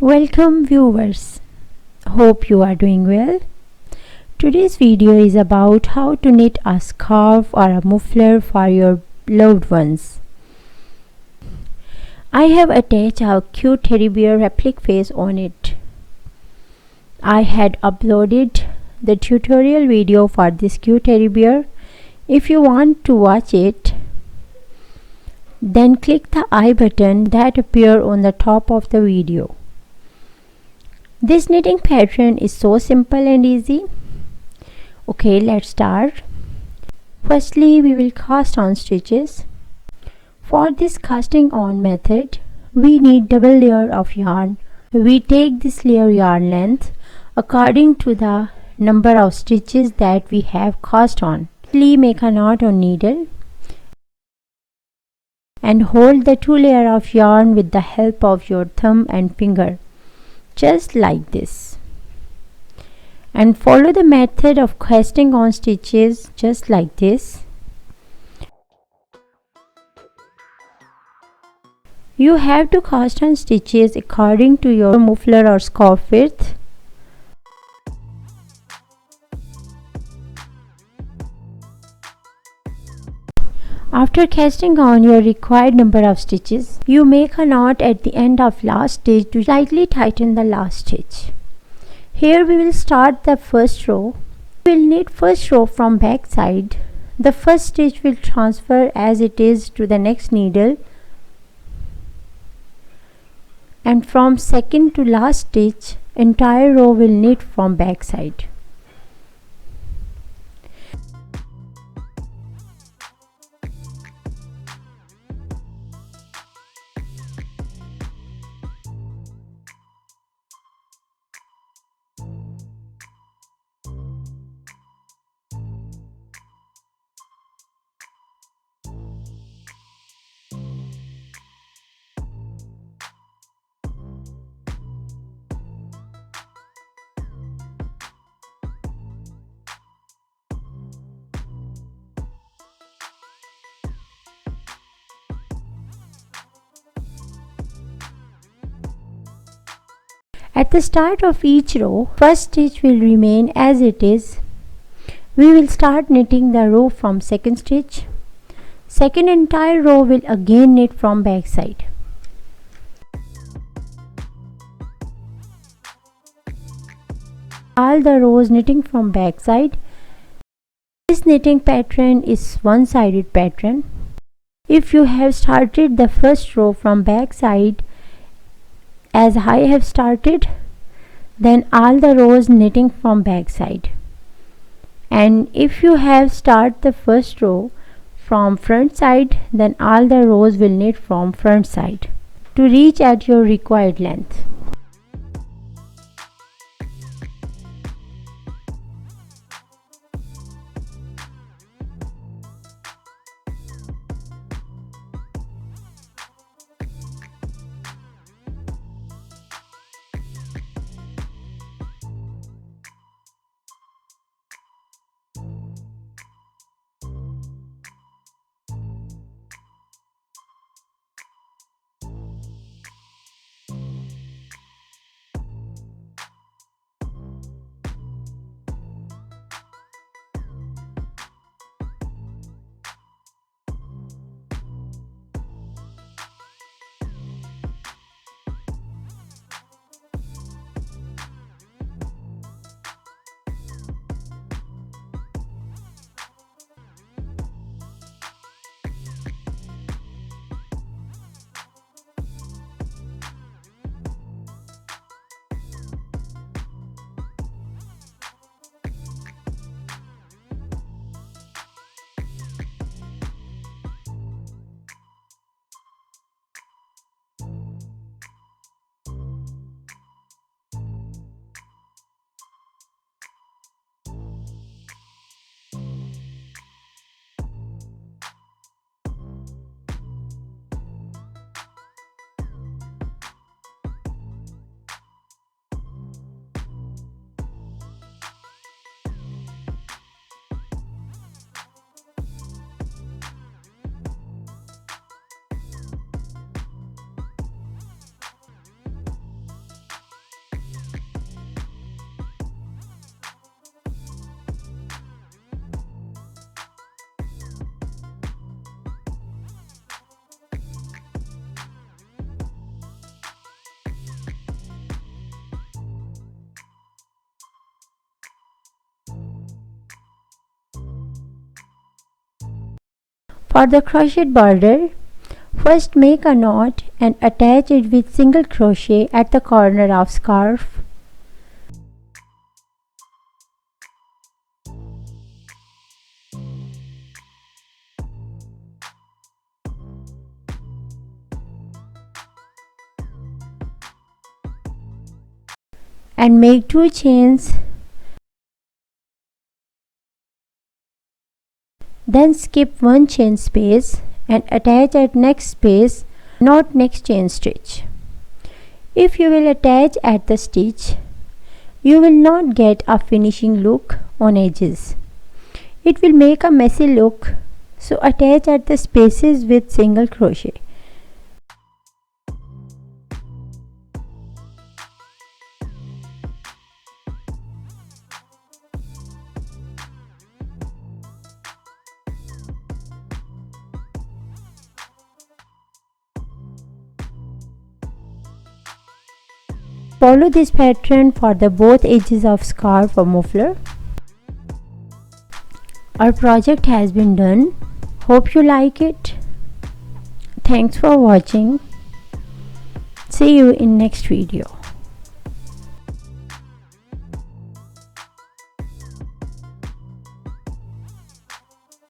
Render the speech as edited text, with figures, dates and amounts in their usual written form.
Welcome viewers. Hope you are doing well. Today's video is about how to knit a scarf or a muffler for your loved ones. I have attached a cute teddy bear replica face on it. I had uploaded the tutorial video for this cute teddy bear. If you want to watch it, then click the I button that appears on the top of the video. This knitting pattern is so simple and easy. Okay, let's start. Firstly, we will cast on stitches. For this casting on method, we need double layer of yarn. We take this layer yarn length according to the number of stitches that we have cast on. Please make a knot on needle and hold the two layers of yarn with the help of your thumb and finger, just like this. And follow the method of casting on stitches just like this. You have to cast on stitches according to your muffler or scarf width. After casting on your required number of stitches, you make a knot at the end of last stitch to slightly tighten the last stitch. Here we will start the first row. We will knit first row from back side. The first stitch will transfer as it is to the next needle, and from second to last stitch, entire row will knit from back side. At the start of each row, first stitch will remain as it is. We will start knitting the row from second stitch. Second entire row will again knit from back side. All the rows knitting from back side. This knitting pattern is one-sided pattern. If you have started the first row from back side as I have started, then all the rows knitting from back side. And if you have start the first row from front side, then all the rows will knit from front side to reach at your required length. For the crochet border, first make a knot and attach it with single crochet at the corner of scarf. And make 2 chains. Then skip 1 chain space and attach at next space, not next chain stitch. If you will attach at the stitch, you will not get a finishing look on edges. It will make a messy look, so attach at the spaces with single crochet. Follow this pattern for the both edges of scarf or muffler. Our project has been done. Hope you like it. Thanks for watching. See you in next video.